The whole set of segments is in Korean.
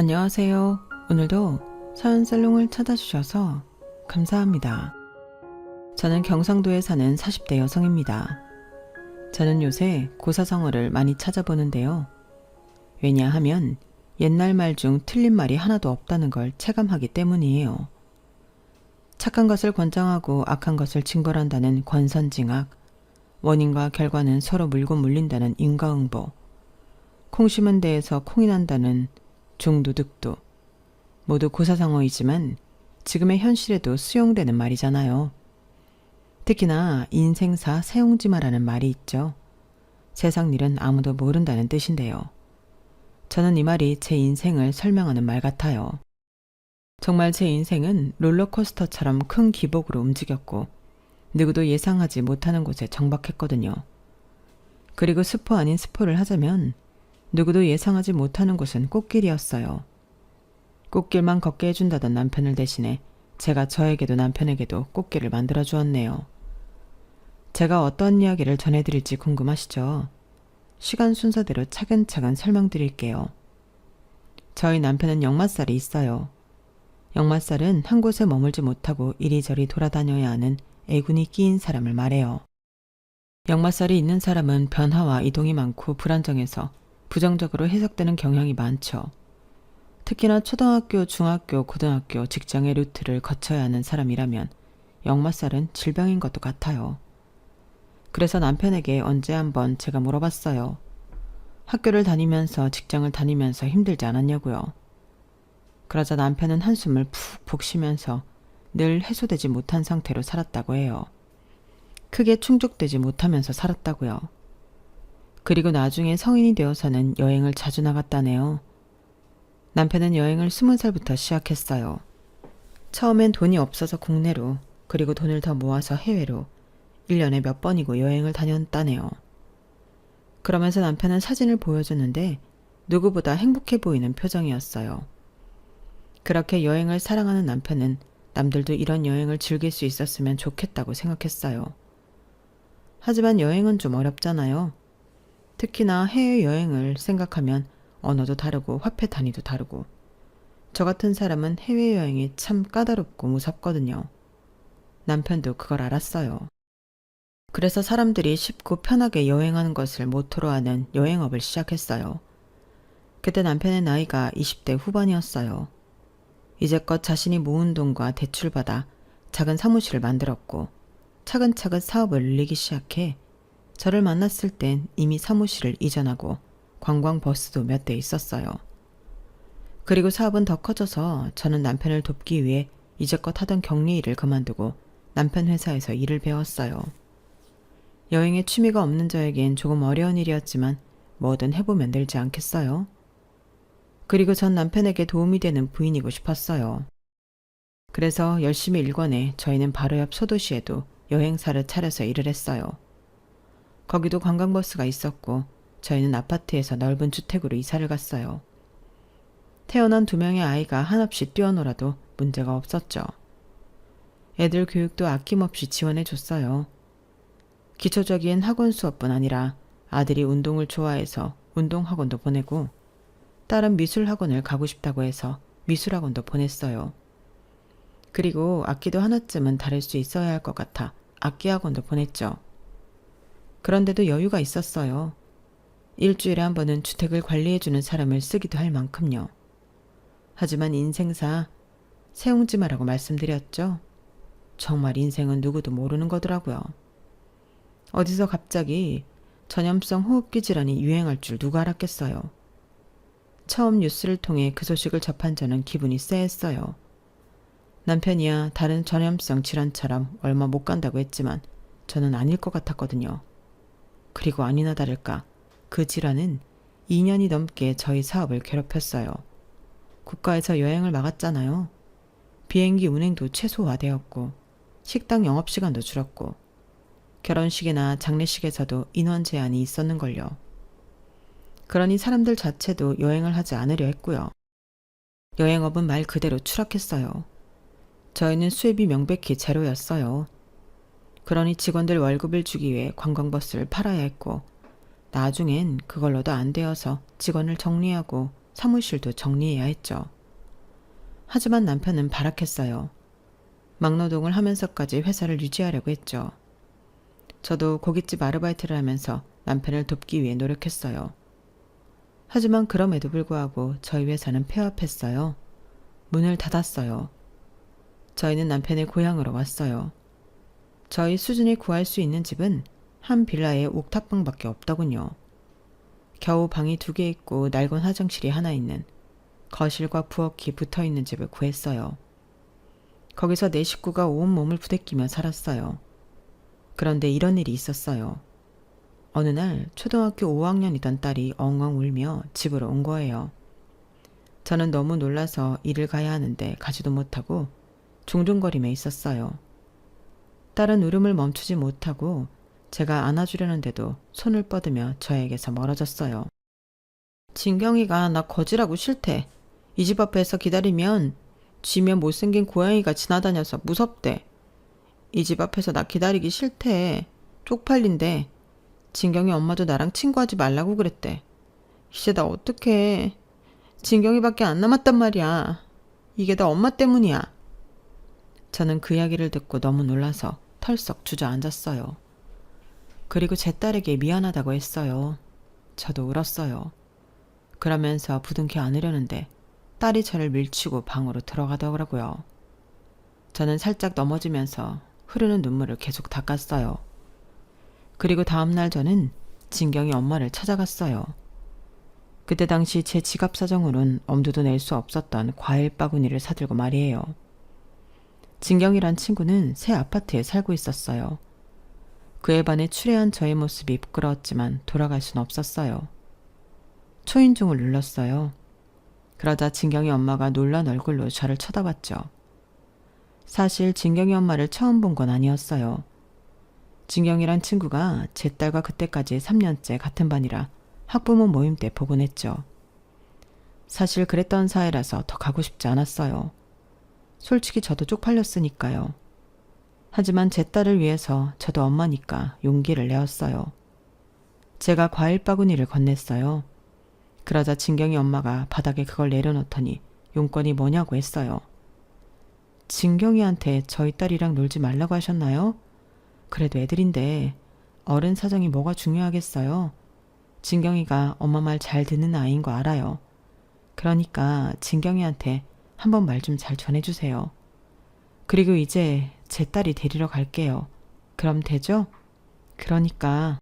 안녕하세요. 오늘도 서연살롱을 찾아주셔서 감사합니다. 저는 경상도에 사는 40대 여성입니다. 저는 요새 고사성어를 많이 찾아보는데요. 왜냐하면 옛날 말 중 틀린 말이 하나도 없다는 걸 체감하기 때문이에요. 착한 것을 권장하고 악한 것을 징벌한다는 권선징악, 원인과 결과는 서로 물고 물린다는 인과응보, 콩 심은 데에서 콩이 난다는 중도득도, 모두 고사성어이지만 지금의 현실에도 수용되는 말이잖아요. 특히나 인생사 세용지마라는 말이 있죠. 세상 일은 아무도 모른다는 뜻인데요. 저는 이 말이 제 인생을 설명하는 말 같아요. 정말 제 인생은 롤러코스터처럼 큰 기복으로 움직였고 누구도 예상하지 못하는 곳에 정박했거든요. 그리고 스포 아닌 스포를 하자면 누구도 예상하지 못하는 곳은 꽃길이었어요. 꽃길만 걷게 해준다던 남편을 대신해 제가 저에게도 남편에게도 꽃길을 만들어 주었네요. 제가 어떤 이야기를 전해드릴지 궁금하시죠? 시간 순서대로 차근차근 설명드릴게요. 저희 남편은 역마살이 있어요. 역마살은 한 곳에 머물지 못하고 이리저리 돌아다녀야 하는 애군이 끼인 사람을 말해요. 역마살이 있는 사람은 변화와 이동이 많고 불안정해서 부정적으로 해석되는 경향이 많죠. 특히나 초등학교, 중학교, 고등학교, 직장의 루트를 거쳐야 하는 사람이라면 역마살은 질병인 것도 같아요. 그래서 남편에게 언제 한번 제가 물어봤어요. 학교를 다니면서 직장을 다니면서 힘들지 않았냐고요. 그러자 남편은 한숨을 푹푹 쉬면서 늘 해소되지 못한 상태로 살았다고 해요. 크게 충족되지 못하면서 살았다고요. 그리고 나중에 성인이 되어서는 여행을 자주 나갔다네요. 남편은 여행을 20살부터 시작했어요. 처음엔 돈이 없어서 국내로, 그리고 돈을 더 모아서 해외로 1년에 몇 번이고 여행을 다녔다네요. 그러면서 남편은 사진을 보여줬는데 누구보다 행복해 보이는 표정이었어요. 그렇게 여행을 사랑하는 남편은 남들도 이런 여행을 즐길 수 있었으면 좋겠다고 생각했어요. 하지만 여행은 좀 어렵잖아요. 특히나 해외여행을 생각하면 언어도 다르고 화폐 단위도 다르고 저 같은 사람은 해외여행이 참 까다롭고 무섭거든요. 남편도 그걸 알았어요. 그래서 사람들이 쉽고 편하게 여행하는 것을 모토로 하는 여행업을 시작했어요. 그때 남편의 나이가 20대 후반이었어요. 이제껏 자신이 모은 돈과 대출받아 작은 사무실을 만들었고 차근차근 사업을 늘리기 시작해 저를 만났을 땐 이미 사무실을 이전하고 관광버스도 몇 대 있었어요. 그리고 사업은 더 커져서 저는 남편을 돕기 위해 이제껏 하던 격리 일을 그만두고 남편 회사에서 일을 배웠어요. 여행에 취미가 없는 저에겐 조금 어려운 일이었지만 뭐든 해보면 늘지 않겠어요? 그리고 전 남편에게 도움이 되는 부인이고 싶었어요. 그래서 열심히 일권해 저희는 바로 옆 소도시에도 여행사를 차려서 일을 했어요. 거기도 관광버스가 있었고 저희는 아파트에서 넓은 주택으로 이사를 갔어요. 태어난 2명의 아이가 한없이 뛰어놀아도 문제가 없었죠. 애들 교육도 아낌없이 지원해 줬어요. 기초적인 학원 수업뿐 아니라 아들이 운동을 좋아해서 운동학원도 보내고 딸은 미술학원을 가고 싶다고 해서 미술학원도 보냈어요. 그리고 악기도 하나쯤은 다룰 수 있어야 할 것 같아 악기학원도 보냈죠. 그런데도 여유가 있었어요. 일주일에 한 번은 주택을 관리해주는 사람을 쓰기도 할 만큼요. 하지만 인생사 세용지마라고 말씀드렸죠. 정말 인생은 누구도 모르는 거더라고요. 어디서 갑자기 전염성 호흡기 질환이 유행할 줄 누가 알았겠어요. 처음 뉴스를 통해 그 소식을 접한 저는 기분이 쎄했어요. 남편이야 다른 전염성 질환처럼 얼마 못 간다고 했지만 저는 아닐 것 같았거든요. 그리고 아니나 다를까 그 질환은 2년이 넘게 저희 사업을 괴롭혔어요. 국가에서 여행을 막았잖아요. 비행기 운행도 최소화되었고 식당 영업시간도 줄었고 결혼식이나 장례식에서도 인원 제한이 있었는걸요. 그러니 사람들 자체도 여행을 하지 않으려 했고요. 여행업은 말 그대로 추락했어요. 저희는 수입이 명백히 제로였어요. 그러니 직원들 월급을 주기 위해 관광버스를 팔아야 했고 나중엔 그걸로도 안 되어서 직원을 정리하고 사무실도 정리해야 했죠. 하지만 남편은 발악했어요. 막노동을 하면서까지 회사를 유지하려고 했죠. 저도 고깃집 아르바이트를 하면서 남편을 돕기 위해 노력했어요. 하지만 그럼에도 불구하고 저희 회사는 폐업했어요. 문을 닫았어요. 저희는 남편의 고향으로 왔어요. 저희 수준이 구할 수 있는 집은 한 빌라에 옥탑방밖에 없더군요. 겨우 방이 2개 있고 낡은 화장실이 하나 있는, 거실과 부엌이 붙어있는 집을 구했어요. 거기서 내 식구가 온몸을 부대끼며 살았어요. 그런데 이런 일이 있었어요. 어느 날 초등학교 5학년이던 딸이 엉엉 울며 집으로 온 거예요. 저는 너무 놀라서 일을 가야 하는데 가지도 못하고 중중거리며 있었어요. 딸은 울음을 멈추지 못하고 제가 안아주려는데도 손을 뻗으며 저에게서 멀어졌어요. 진경이가 나 거지라고 싫대. 이 집 앞에서 기다리면 쥐며 못생긴 고양이가 지나다녀서 무섭대. 이 집 앞에서 나 기다리기 싫대. 쪽팔린대. 진경이 엄마도 나랑 친구하지 말라고 그랬대. 이제 나 어떡해. 진경이밖에 안 남았단 말이야. 이게 다 엄마 때문이야. 저는 그 이야기를 듣고 너무 놀라서 털썩 주저앉았어요. 그리고 제 딸에게 미안하다고 했어요. 저도 울었어요. 그러면서 부둥켜 안으려는데 딸이 저를 밀치고 방으로 들어가더라고요. 저는 살짝 넘어지면서 흐르는 눈물을 계속 닦았어요. 그리고 다음날 저는 진경이 엄마를 찾아갔어요. 그때 당시 제 지갑 사정으론 엄두도 낼 수 없었던 과일 바구니를 사들고 말이에요. 진경이란 친구는 새 아파트에 살고 있었어요. 그에 반해 추레한 저의 모습이 부끄러웠지만 돌아갈 순 없었어요. 초인종을 눌렀어요. 그러자 진경이 엄마가 놀란 얼굴로 저를 쳐다봤죠. 사실 진경이 엄마를 처음 본 건 아니었어요. 진경이란 친구가 제 딸과 그때까지 3년째 같은 반이라 학부모 모임 때 보곤 했죠. 사실 그랬던 사이라서 더 가고 싶지 않았어요. 솔직히 저도 쪽팔렸으니까요. 하지만 제 딸을 위해서 저도 엄마니까 용기를 내었어요. 제가 과일 바구니를 건넸어요. 그러자 진경이 엄마가 바닥에 그걸 내려놓더니 용건이 뭐냐고 했어요. 진경이한테 저희 딸이랑 놀지 말라고 하셨나요? 그래도 애들인데 어른 사정이 뭐가 중요하겠어요. 진경이가 엄마 말 잘 듣는 아이인 거 알아요. 그러니까 진경이한테 한번 말 좀 잘 전해주세요. 그리고 이제 제 딸이 데리러 갈게요. 그럼 되죠? 그러니까.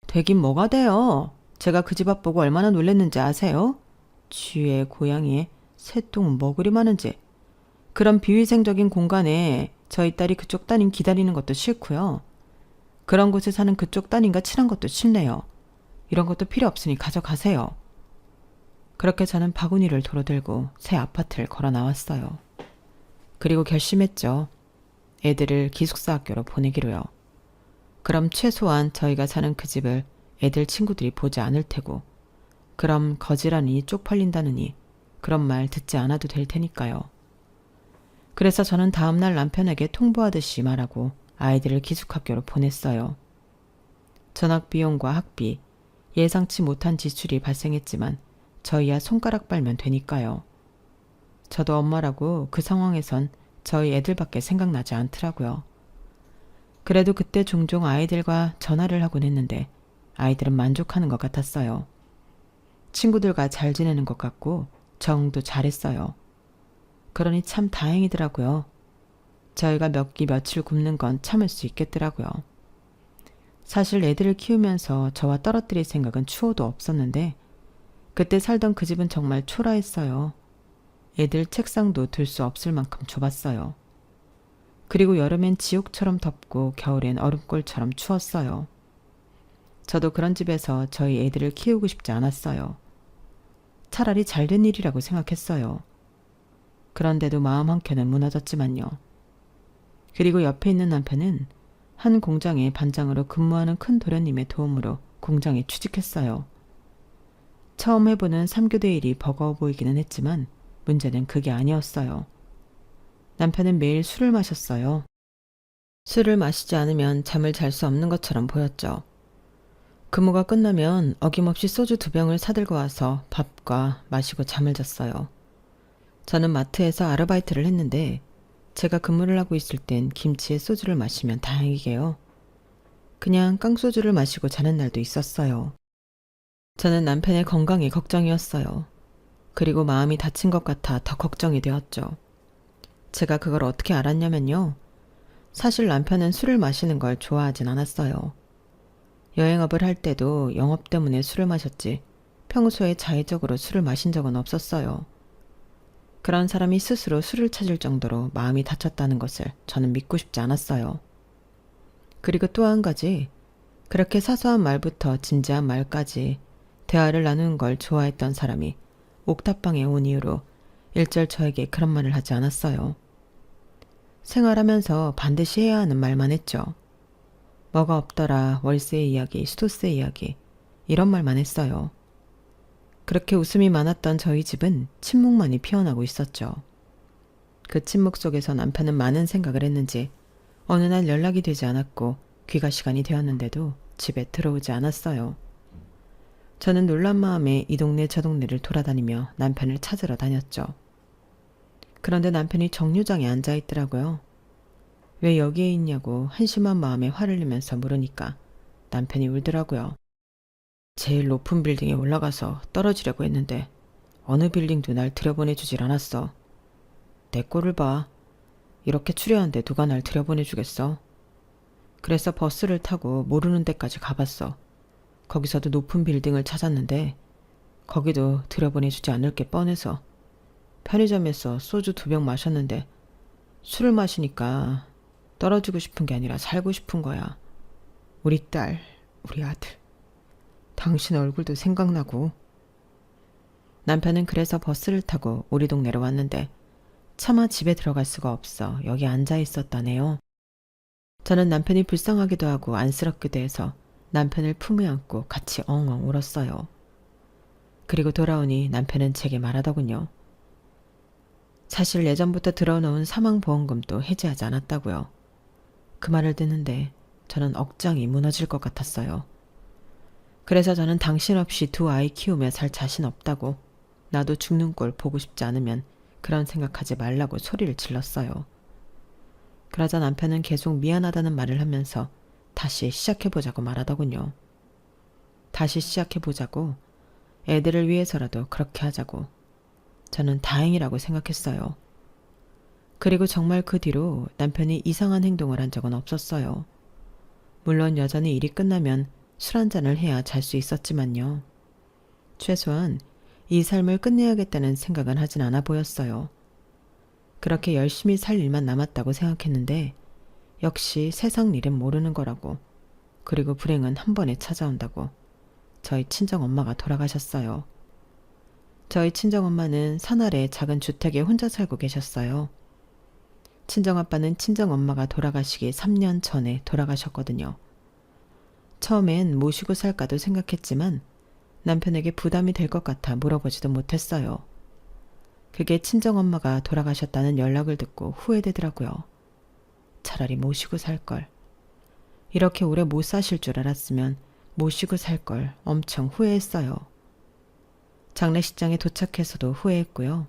되긴 뭐가 돼요. 제가 그 집 앞 보고 얼마나 놀랬는지 아세요? 쥐에 고양이에 새똥 먹으리 마는지. 그런 비위생적인 공간에 저희 딸이 그쪽 따님 기다리는 것도 싫고요. 그런 곳에 사는 그쪽 따님과 친한 것도 싫네요. 이런 것도 필요 없으니 가져가세요. 그렇게 저는 바구니를 도로 들고 새 아파트를 걸어 나왔어요. 그리고 결심했죠. 애들을 기숙사 학교로 보내기로요. 그럼 최소한 저희가 사는 그 집을 애들 친구들이 보지 않을 테고, 그럼 거지라니 쪽팔린다느니 그런 말 듣지 않아도 될 테니까요. 그래서 저는 다음날 남편에게 통보하듯이 말하고 아이들을 기숙학교로 보냈어요. 전학 비용과 학비, 예상치 못한 지출이 발생했지만 저희야 손가락 빨면 되니까요. 저도 엄마라고 그 상황에선 저희 애들밖에 생각나지 않더라고요. 그래도 그때 종종 아이들과 전화를 하곤 했는데 아이들은 만족하는 것 같았어요. 친구들과 잘 지내는 것 같고 적응도 잘했어요. 그러니 참 다행이더라고요. 저희가 몇 끼 며칠 굶는 건 참을 수 있겠더라고요. 사실 애들을 키우면서 저와 떨어뜨릴 생각은 추호도 없었는데 그때 살던 그 집은 정말 초라했어요. 애들 책상도 들 수 없을 만큼 좁았어요. 그리고 여름엔 지옥처럼 덥고 겨울엔 얼음골처럼 추웠어요. 저도 그런 집에서 저희 애들을 키우고 싶지 않았어요. 차라리 잘된 일이라고 생각했어요. 그런데도 마음 한켠은 무너졌지만요. 그리고 옆에 있는 남편은 한 공장의 반장으로 근무하는 큰 도련님의 도움으로 공장에 취직했어요. 처음 해보는 3교대 일이 버거워 보이기는 했지만 문제는 그게 아니었어요. 남편은 매일 술을 마셨어요. 술을 마시지 않으면 잠을 잘 수 없는 것처럼 보였죠. 근무가 끝나면 어김없이 소주 2병을 사들고 와서 밥과 마시고 잠을 잤어요. 저는 마트에서 아르바이트를 했는데 제가 근무를 하고 있을 땐 김치에 소주를 마시면 다행이게요. 그냥 깡소주를 마시고 자는 날도 있었어요. 저는 남편의 건강이 걱정이었어요. 그리고 마음이 다친 것 같아 더 걱정이 되었죠. 제가 그걸 어떻게 알았냐면요. 사실 남편은 술을 마시는 걸 좋아하진 않았어요. 여행업을 할 때도 영업 때문에 술을 마셨지 평소에 자의적으로 술을 마신 적은 없었어요. 그런 사람이 스스로 술을 찾을 정도로 마음이 다쳤다는 것을 저는 믿고 싶지 않았어요. 그리고 또 한 가지, 그렇게 사소한 말부터 진지한 말까지 대화를 나누는 걸 좋아했던 사람이 옥탑방에 온 이후로 일절 저에게 그런 말을 하지 않았어요. 생활하면서 반드시 해야 하는 말만 했죠. 뭐가 없더라, 월세 이야기, 수도세 이야기, 이런 말만 했어요. 그렇게 웃음이 많았던 저희 집은 침묵만이 피어나고 있었죠. 그 침묵 속에서 남편은 많은 생각을 했는지 어느 날 연락이 되지 않았고 귀가 시간이 되었는데도 집에 들어오지 않았어요. 저는 놀란 마음에 이 동네 저 동네를 돌아다니며 남편을 찾으러 다녔죠. 그런데 남편이 정류장에 앉아 있더라고요. 왜 여기에 있냐고 한심한 마음에 화를 내면서 물으니까 남편이 울더라고요. 제일 높은 빌딩에 올라가서 떨어지려고 했는데 어느 빌딩도 날 들여보내주질 않았어. 내 꼴을 봐. 이렇게 추려한데 누가 날 들여보내주겠어. 그래서 버스를 타고 모르는 데까지 가봤어. 거기서도 높은 빌딩을 찾았는데 거기도 들여보내주지 않을 게 뻔해서 편의점에서 소주 2병 마셨는데 술을 마시니까 떨어지고 싶은 게 아니라 살고 싶은 거야. 우리 딸, 우리 아들. 당신 얼굴도 생각나고. 남편은 그래서 버스를 타고 우리 동네로 왔는데 차마 집에 들어갈 수가 없어 여기 앉아 있었다네요. 저는 남편이 불쌍하기도 하고 안쓰럽기도 해서 남편을 품에 안고 같이 엉엉 울었어요. 그리고 돌아오니 남편은 제게 말하더군요. 사실 예전부터 들어놓은 사망보험금도 해지하지 않았다고요. 그 말을 듣는데 저는 억장이 무너질 것 같았어요. 그래서 저는 당신 없이 2 아이 키우며 살 자신 없다고, 나도 죽는 꼴 보고 싶지 않으면 그런 생각하지 말라고 소리를 질렀어요. 그러자 남편은 계속 미안하다는 말을 하면서 다시 시작해보자고 말하더군요. 다시 시작해보자고, 애들을 위해서라도 그렇게 하자고. 저는 다행이라고 생각했어요. 그리고 정말 그 뒤로 남편이 이상한 행동을 한 적은 없었어요. 물론 여전히 일이 끝나면 술 한잔을 해야 잘 수 있었지만요. 최소한 이 삶을 끝내야겠다는 생각은 하진 않아 보였어요. 그렇게 열심히 살 일만 남았다고 생각했는데 역시 세상 일은 모르는 거라고, 그리고 불행은 한 번에 찾아온다고 저희 친정엄마가 돌아가셨어요. 저희 친정엄마는 산 아래 작은 주택에 혼자 살고 계셨어요. 친정아빠는 친정엄마가 돌아가시기 3년 전에 돌아가셨거든요. 처음엔 모시고 살까도 생각했지만 남편에게 부담이 될 것 같아 물어보지도 못했어요. 그게 친정엄마가 돌아가셨다는 연락을 듣고 후회되더라고요. 차라리 모시고 살 걸. 이렇게 오래 못 사실 줄 알았으면 모시고 살 걸 엄청 후회했어요. 장례식장에 도착해서도 후회했고요.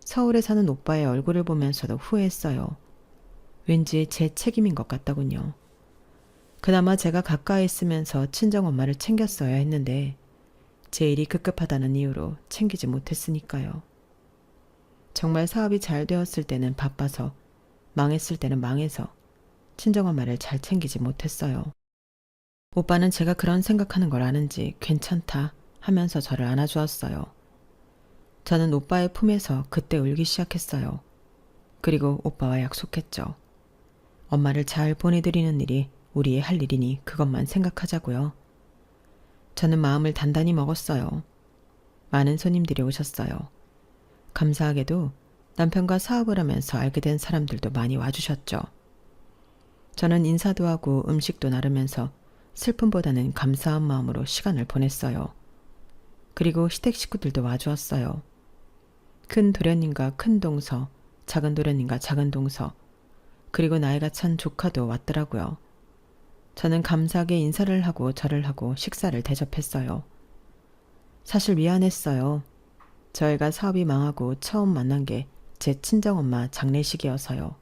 서울에 사는 오빠의 얼굴을 보면서도 후회했어요. 왠지 제 책임인 것 같더군요. 그나마 제가 가까이 있으면서 친정엄마를 챙겼어야 했는데 제 일이 급급하다는 이유로 챙기지 못했으니까요. 정말 사업이 잘 되었을 때는 바빠서, 망했을 때는 망해서 친정엄마를 잘 챙기지 못했어요. 오빠는 제가 그런 생각하는 걸 아는지 괜찮다 하면서 저를 안아주었어요. 저는 오빠의 품에서 그때 울기 시작했어요. 그리고 오빠와 약속했죠. 엄마를 잘 보내드리는 일이 우리의 할 일이니 그것만 생각하자고요. 저는 마음을 단단히 먹었어요. 많은 손님들이 오셨어요. 감사하게도 남편과 사업을 하면서 알게 된 사람들도 많이 와주셨죠. 저는 인사도 하고 음식도 나르면서 슬픔보다는 감사한 마음으로 시간을 보냈어요. 그리고 시댁 식구들도 와주었어요. 큰 도련님과 큰 동서, 작은 도련님과 작은 동서, 그리고 나이가 찬 조카도 왔더라고요. 저는 감사하게 인사를 하고 절을 하고 식사를 대접했어요. 사실 미안했어요. 저희가 사업이 망하고 처음 만난 게 제 친정엄마 장례식이어서요.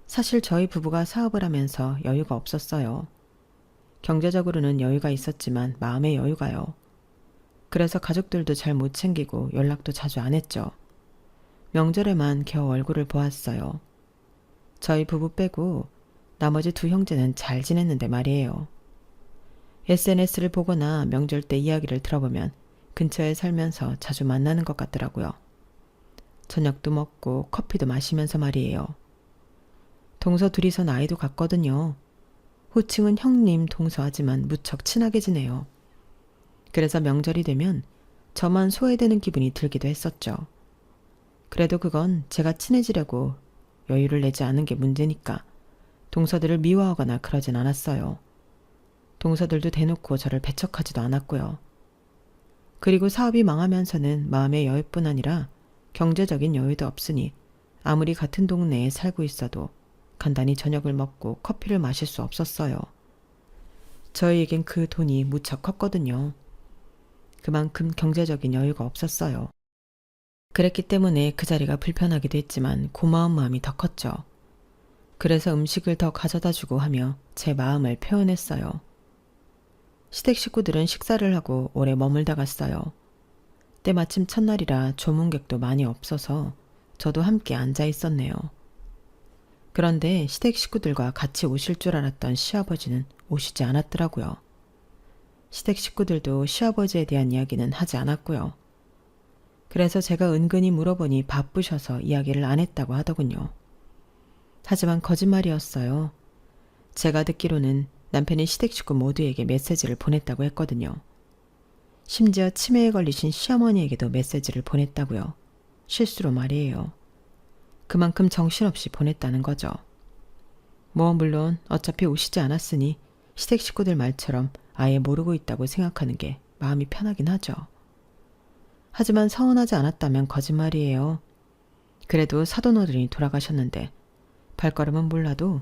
사실 저희 부부가 사업을 하면서 여유가 없었어요. 경제적으로는 여유가 있었지만 마음의 여유가요. 그래서 가족들도 잘 못 챙기고 연락도 자주 안 했죠. 명절에만 겨우 얼굴을 보았어요. 저희 부부 빼고 나머지 두 형제는 잘 지냈는데 말이에요. SNS를 보거나 명절 때 이야기를 들어보면 근처에 살면서 자주 만나는 것 같더라고요. 저녁도 먹고 커피도 마시면서 말이에요. 동서 둘이서 나이도 같거든요. 호칭은 형님, 동서하지만 무척 친하게 지내요. 그래서 명절이 되면 저만 소외되는 기분이 들기도 했었죠. 그래도 그건 제가 친해지려고 여유를 내지 않은 게 문제니까 동서들을 미워하거나 그러진 않았어요. 동서들도 대놓고 저를 배척하지도 않았고요. 그리고 사업이 망하면서는 마음의 여유뿐 아니라 경제적인 여유도 없으니 아무리 같은 동네에 살고 있어도 간단히 저녁을 먹고 커피를 마실 수 없었어요. 저희에겐 그 돈이 무척 컸거든요. 그만큼 경제적인 여유가 없었어요. 그랬기 때문에 그 자리가 불편하기도 했지만 고마운 마음이 더 컸죠. 그래서 음식을 더 가져다 주고 하며 제 마음을 표현했어요. 시댁 식구들은 식사를 하고 오래 머물다 갔어요. 때마침 첫날이라 조문객도 많이 없어서 저도 함께 앉아 있었네요. 그런데 시댁 식구들과 같이 오실 줄 알았던 시아버지는 오시지 않았더라고요. 시댁 식구들도 시아버지에 대한 이야기는 하지 않았고요. 그래서 제가 은근히 물어보니 바쁘셔서 이야기를 안 했다고 하더군요. 하지만 거짓말이었어요. 제가 듣기로는 남편이 시댁 식구 모두에게 메시지를 보냈다고 했거든요. 심지어 치매에 걸리신 시어머니에게도 메시지를 보냈다고요. 실수로 말이에요. 그만큼 정신없이 보냈다는 거죠. 물론 어차피 오시지 않았으니 시댁 식구들 말처럼 아예 모르고 있다고 생각하는 게 마음이 편하긴 하죠. 하지만 서운하지 않았다면 거짓말이에요. 그래도 사돈어른이 돌아가셨는데 발걸음은 몰라도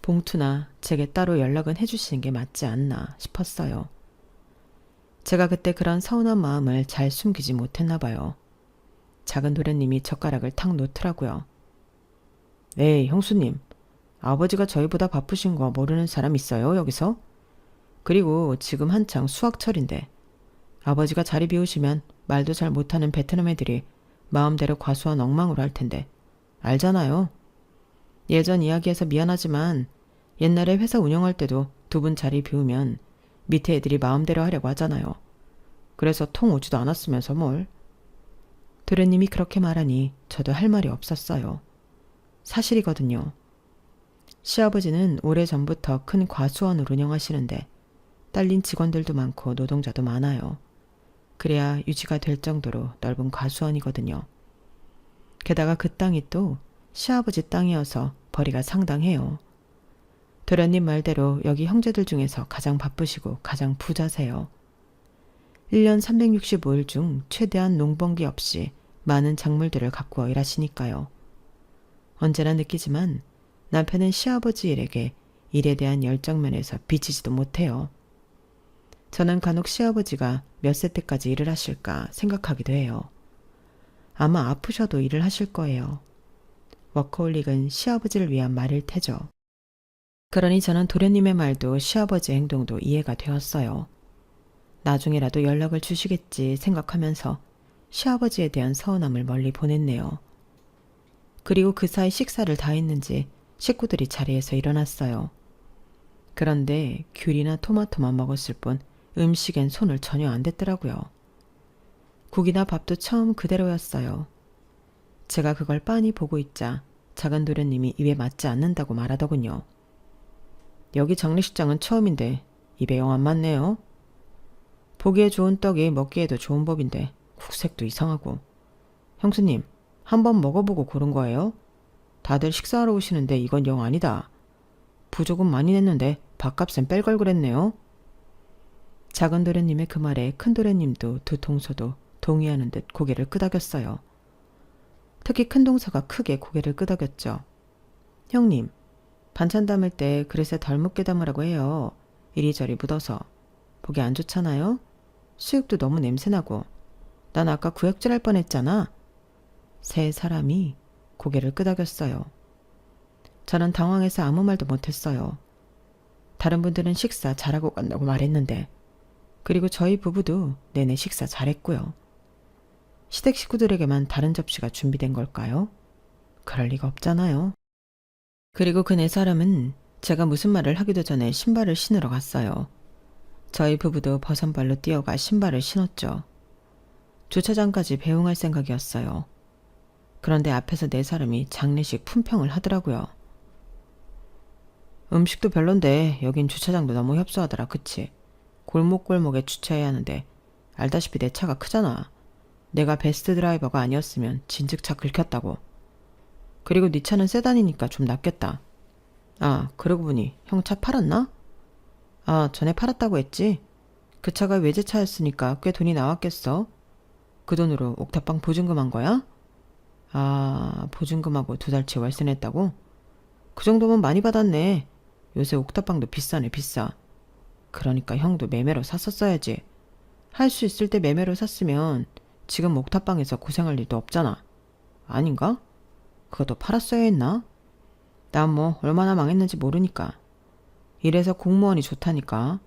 봉투나 제게 따로 연락은 해주시는 게 맞지 않나 싶었어요. 제가 그때 그런 서운한 마음을 잘 숨기지 못했나 봐요. 작은 도련님이 젓가락을 탁 놓더라고요. 네, 형수님. 아버지가 저희보다 바쁘신 거 모르는 사람 있어요, 여기서? 그리고 지금 한창 수학철인데 아버지가 자리 비우시면 말도 잘 못하는 베트남 애들이 마음대로 과수원 엉망으로 할 텐데 알잖아요. 예전 이야기해서 미안하지만 옛날에 회사 운영할 때도 두 분 자리 비우면 밑에 애들이 마음대로 하려고 하잖아요. 그래서 통 오지도 않았으면서 뭘. 도련님이 그렇게 말하니 저도 할 말이 없었어요. 사실이거든요. 시아버지는 오래전부터 큰 과수원을 운영하시는데 딸린 직원들도 많고 노동자도 많아요. 그래야 유지가 될 정도로 넓은 과수원이거든요. 게다가 그 땅이 또 시아버지 땅이어서 벌이가 상당해요. 도련님 말대로 여기 형제들 중에서 가장 바쁘시고 가장 부자세요. 1년 365일 중 최대한 농번기 없이 많은 작물들을 가꾸어 일하시니까요. 언제나 느끼지만 남편은 시아버지 일에게 일에 대한 열정면에서 비치지도 못해요. 저는 간혹 시아버지가 몇 세 때까지 일을 하실까 생각하기도 해요. 아마 아프셔도 일을 하실 거예요. 워커홀릭은 시아버지를 위한 말일 테죠. 그러니 저는 도련님의 말도 시아버지의 행동도 이해가 되었어요. 나중에라도 연락을 주시겠지 생각하면서 시아버지에 대한 서운함을 멀리 보냈네요. 그리고 그 사이 식사를 다 했는지 식구들이 자리에서 일어났어요. 그런데 귤이나 토마토만 먹었을 뿐 음식엔 손을 전혀 안 댔더라고요. 국이나 밥도 처음 그대로였어요. 제가 그걸 빤히 보고 있자 작은 도련님이 입에 맞지 않는다고 말하더군요. 여기 장례식장은 처음인데 입에 영 안 맞네요. 보기에 좋은 떡이 먹기에도 좋은 법인데 국색도 이상하고. 형수님, 한번 먹어보고 고른 거예요? 다들 식사하러 오시는데 이건 영 아니다. 부조금 많이 냈는데 밥값은 뺄 걸 그랬네요. 작은 도련님의 그 말에 큰 도련님도 두 동서도 동의하는 듯 고개를 끄덕였어요. 특히 큰 동서가 크게 고개를 끄덕였죠. 형님, 반찬 담을 때 그릇에 덜 묻게 담으라고 해요. 이리저리 묻어서. 보기 안 좋잖아요? 수육도 너무 냄새나고. 난 아까 구역질 할 뻔했잖아. 세 사람이 고개를 끄덕였어요. 저는 당황해서 아무 말도 못했어요. 다른 분들은 식사 잘하고 간다고 말했는데, 그리고 저희 부부도 내내 식사 잘했고요. 시댁 식구들에게만 다른 접시가 준비된 걸까요? 그럴 리가 없잖아요. 그리고 그 네 사람은 제가 무슨 말을 하기도 전에 신발을 신으러 갔어요. 저희 부부도 버선발로 뛰어가 신발을 신었죠. 주차장까지 배웅할 생각이었어요. 그런데 앞에서 네 사람이 장례식 품평을 하더라고요. 음식도 별론데 여긴 주차장도 너무 협소하더라, 그치? 골목골목에 주차해야 하는데 알다시피 내 차가 크잖아. 내가 베스트 드라이버가 아니었으면 진즉차 긁혔다고. 그리고 네 차는 세단이니까 좀 낫겠다. 아, 그러고 보니 형 차 팔았나? 아, 전에 팔았다고 했지? 그 차가 외제차였으니까 꽤 돈이 나왔겠어. 그 돈으로 옥탑방 보증금 한 거야? 아, 보증금하고 2달치 월세 냈다고? 그 정도면 많이 받았네. 요새 옥탑방도 비싸네, 비싸. 그러니까 형도 매매로 샀었어야지. 할 수 있을 때 매매로 샀으면 지금 옥탑방에서 고생할 일도 없잖아. 아닌가? 그것도 팔았어야 했나? 난 뭐 얼마나 망했는지 모르니까. 이래서 공무원이 좋다니까.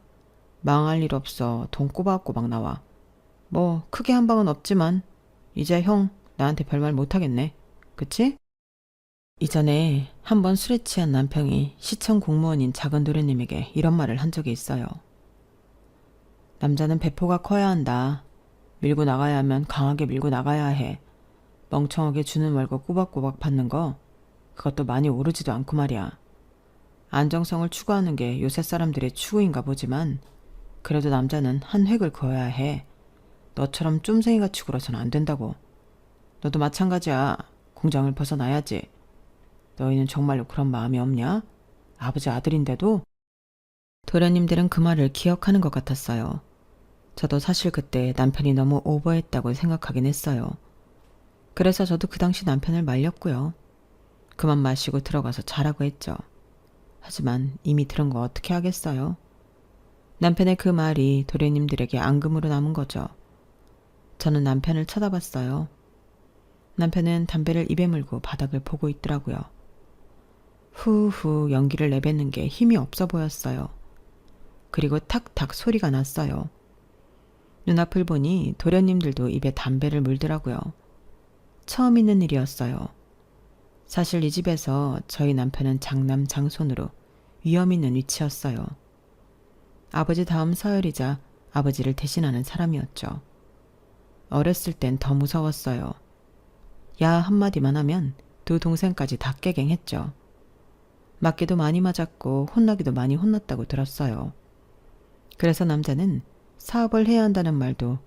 망할 일 없어. 돈 꼬박꼬박 나와. 뭐 크게 한 방은 없지만 이제 형 나한테 별말 못하겠네. 그치? 이전에 한번 술에 취한 남편이 시청 공무원인 작은 도련님에게 이런 말을 한 적이 있어요. 남자는 배포가 커야 한다. 밀고 나가야 하면 강하게 밀고 나가야 해. 멍청하게 주는 월급 꼬박꼬박 받는 거 그것도 많이 오르지도 않고 말이야. 안정성을 추구하는 게 요새 사람들의 추구인가 보지만 그래도 남자는 한 획을 그어야 해. 너처럼 쫌생이같이 굴어서는 안 된다고. 너도 마찬가지야. 공장을 벗어나야지. 너희는 정말로 그런 마음이 없냐? 아버지 아들인데도? 도련님들은 그 말을 기억하는 것 같았어요. 저도 사실 그때 남편이 너무 오버했다고 생각하긴 했어요. 그래서 저도 그 당시 남편을 말렸고요. 그만 마시고 들어가서 자라고 했죠. 하지만 이미 들은 거 어떻게 하겠어요? 남편의 그 말이 도련님들에게 앙금으로 남은 거죠. 저는 남편을 쳐다봤어요. 남편은 담배를 입에 물고 바닥을 보고 있더라고요. 후후 연기를 내뱉는 게 힘이 없어 보였어요. 그리고 탁탁 소리가 났어요. 눈앞을 보니 도련님들도 입에 담배를 물더라고요. 처음 있는 일이었어요. 사실 이 집에서 저희 남편은 장남 장손으로 위험 있는 위치였어요. 아버지 다음 서열이자 아버지를 대신하는 사람이었죠. 어렸을 땐 더 무서웠어요. 야 한마디만 하면 두 동생까지 다 깨갱했죠. 맞기도 많이 맞았고 혼나기도 많이 혼났다고 들었어요. 그래서 남자는 사업을 해야 한다는 말도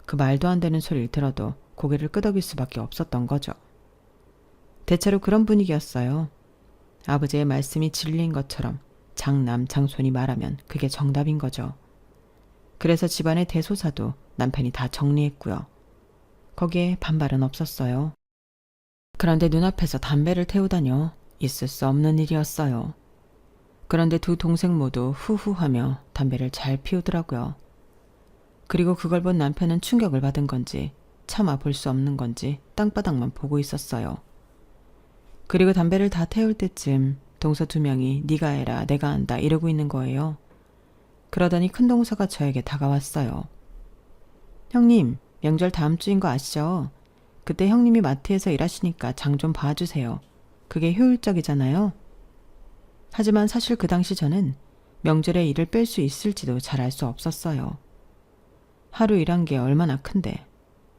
그 말도 안 되는 소리를 들어도 고개를 끄덕일 수밖에 없었던 거죠. 대체로 그런 분위기였어요. 아버지의 말씀이 진리인 것처럼 장남 장손이 말하면 그게 정답인 거죠. 그래서 집안의 대소사도 남편이 다 정리했고요. 거기에 반발은 없었어요. 그런데 눈앞에서 담배를 태우다뇨. 있을 수 없는 일이었어요. 그런데 두 동생 모두 후후하며 담배를 잘 피우더라고요. 그리고 그걸 본 남편은 충격을 받은 건지 차마 볼 수 없는 건지 땅바닥만 보고 있었어요. 그리고 담배를 다 태울 때쯤 동서 두 명이 네가 해라 내가 한다 이러고 있는 거예요. 그러더니 큰 동서가 저에게 다가왔어요. 형님, 명절 다음 주인 거 아시죠? 그때 형님이 마트에서 일하시니까 장 좀 봐주세요. 그게 효율적이잖아요. 하지만 사실 그 당시 저는 명절에 일을 뺄 수 있을지도 잘 알 수 없었어요. 하루 일한 게 얼마나 큰데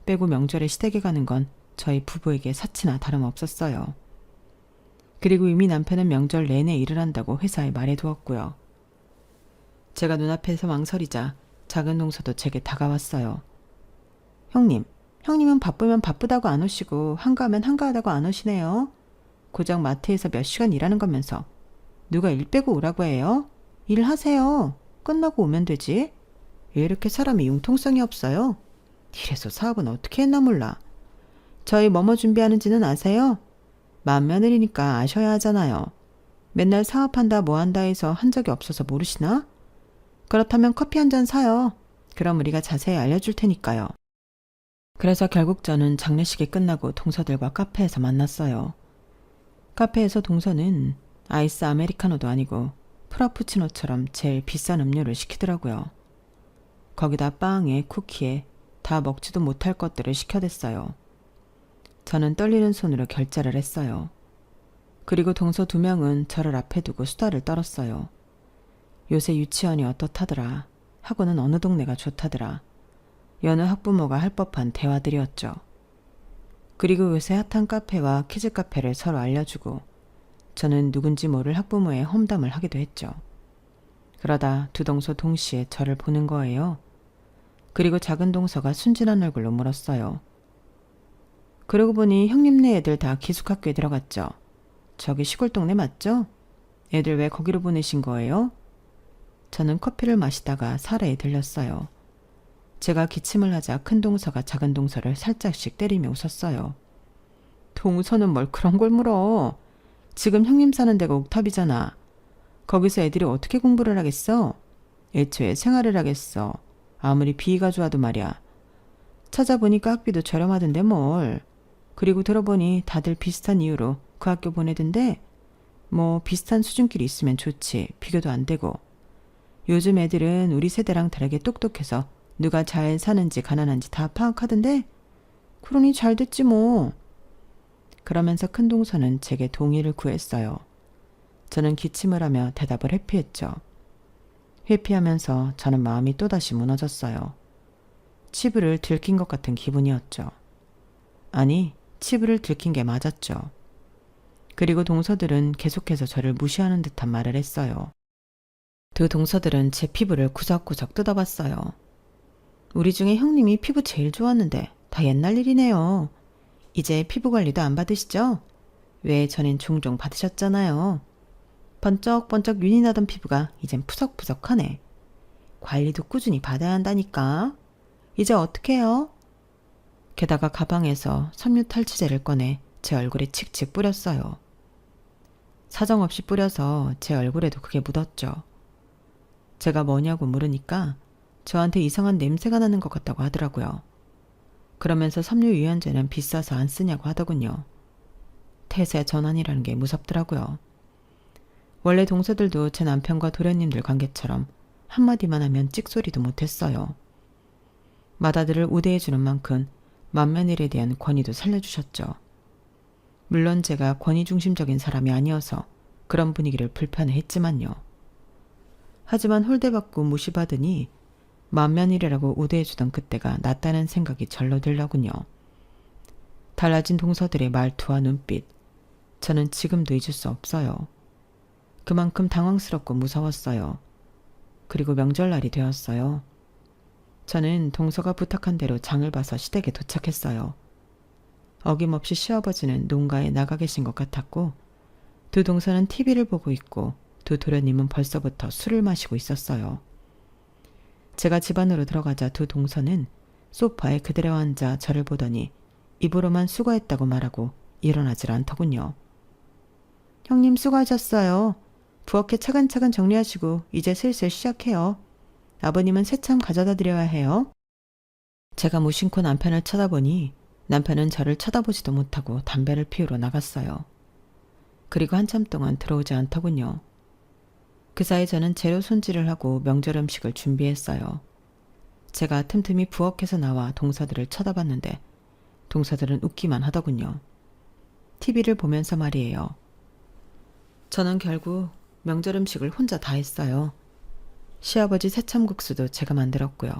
빼고 명절에 시댁에 가는 건 저희 부부에게 사치나 다름없었어요. 그리고 이미 남편은 명절 내내 일을 한다고 회사에 말해두었고요. 제가 눈앞에서 망설이자 작은 동서도 제게 다가왔어요. 형님은 바쁘면 바쁘다고 안 오시고 한가하면 한가하다고 안 오시네요. 고작 마트에서 몇 시간 일하는 거면서 누가 일 빼고 오라고 해요? 일하세요. 끝나고 오면 되지. 왜 이렇게 사람이 융통성이 없어요? 이래서 사업은 어떻게 했나 몰라. 저희 뭐뭐 준비하는지는 아세요? 맏며느리니까 아셔야 하잖아요. 맨날 사업한다 뭐한다 해서 한 적이 없어서 모르시나? 그렇다면 커피 한 잔 사요. 그럼 우리가 자세히 알려줄 테니까요. 그래서 결국 저는 장례식이 끝나고 동서들과 카페에서 만났어요. 카페에서 동서는 아이스 아메리카노도 아니고 프라푸치노처럼 제일 비싼 음료를 시키더라고요. 거기다 빵에 쿠키에 다 먹지도 못할 것들을 시켜댔어요. 저는 떨리는 손으로 결제를 했어요. 그리고 동서 2명은 저를 앞에 두고 수다를 떨었어요. 요새 유치원이 어떻다더라. 학원은 어느 동네가 좋다더라. 여느 학부모가 할 법한 대화들이었죠. 그리고 요새 핫한 카페와 키즈 카페를 서로 알려주고 저는 누군지 모를 학부모의 험담을 하기도 했죠. 그러다 두 동서 동시에 저를 보는 거예요. 그리고 작은 동서가 순진한 얼굴로 물었어요. 그러고 보니 형님네 애들 다 기숙학교에 들어갔죠? 저기 시골 동네 맞죠? 애들 왜 거기로 보내신 거예요? 저는 커피를 마시다가 사례에 들렸어요. 제가 기침을 하자 큰 동서가 작은 동서를 살짝씩 때리며 웃었어요. 동서는 뭘 그런 걸 물어. 지금 형님 사는 데가 옥탑이잖아. 거기서 애들이 어떻게 공부를 하겠어? 애초에 생활을 하겠어. 아무리 비위가 좋아도 말이야. 찾아보니까 학비도 저렴하던데 뭘. 그리고 들어보니 다들 비슷한 이유로 그 학교 보내던데 뭐 비슷한 수준끼리 있으면 좋지. 비교도 안 되고. 요즘 애들은 우리 세대랑 다르게 똑똑해서 누가 잘 사는지 가난한지 다 파악하던데 그러니 잘 됐지 뭐. 그러면서 큰 동서는 제게 동의를 구했어요. 저는 기침을 하며 대답을 회피했죠. 회피하면서 저는 마음이 또다시 무너졌어요. 치부를 들킨 것 같은 기분이었죠. 아니, 치부를 들킨 게 맞았죠. 그리고 동서들은 계속해서 저를 무시하는 듯한 말을 했어요. 두 동서들은 제 피부를 구석구석 뜯어봤어요. 우리 중에 형님이 피부 제일 좋았는데 다 옛날 일이네요. 이제 피부 관리도 안 받으시죠? 왜 전엔 종종 받으셨잖아요. 번쩍번쩍 윤이 나던 피부가 이젠 푸석푸석하네. 관리도 꾸준히 받아야 한다니까. 이제 어떻게 해요? 게다가 가방에서 섬유 탈취제를 꺼내 제 얼굴에 칙칙 뿌렸어요. 사정없이 뿌려서 제 얼굴에도 그게 묻었죠. 제가 뭐냐고 물으니까 저한테 이상한 냄새가 나는 것 같다고 하더라고요. 그러면서 섬유 유연제는 비싸서 안 쓰냐고 하더군요. 태세 전환이라는 게 무섭더라고요. 원래 동서들도 제 남편과 도련님들 관계처럼 한마디만 하면 찍소리도 못했어요. 맏아들을 우대해주는 만큼 맏며느리에 대한 권위도 살려주셨죠. 물론 제가 권위 중심적인 사람이 아니어서 그런 분위기를 불편해했지만요. 하지만 홀대받고 무시받으니 맏며느리라고 우대해주던 그때가 낫다는 생각이 절로 들더군요. 달라진 동서들의 말투와 눈빛, 저는 지금도 잊을 수 없어요. 그만큼 당황스럽고 무서웠어요. 그리고 명절날이 되었어요. 저는 동서가 부탁한 대로 장을 봐서 시댁에 도착했어요. 어김없이 시아버지는 농가에 나가 계신 것 같았고 두 동서는 TV를 보고 있고 두 도련님은 벌써부터 술을 마시고 있었어요. 제가 집 안으로 들어가자 두 동서는 소파에 그대로 앉아 저를 보더니 입으로만 수고했다고 말하고 일어나질 않더군요. 형님 수고하셨어요. 부엌에 차근차근 정리하시고 이제 슬슬 시작해요. 아버님은 새참 가져다 드려야 해요. 제가 무심코 남편을 쳐다보니 남편은 저를 쳐다보지도 못하고 담배를 피우러 나갔어요. 그리고 한참 동안 들어오지 않더군요. 그 사이 저는 재료 손질을 하고 명절 음식을 준비했어요. 제가 틈틈이 부엌에서 나와 동서들을 쳐다봤는데 동서들은 웃기만 하더군요. TV를 보면서 말이에요. 저는 결국 명절 음식을 혼자 다 했어요. 시아버지 새참국수도 제가 만들었고요.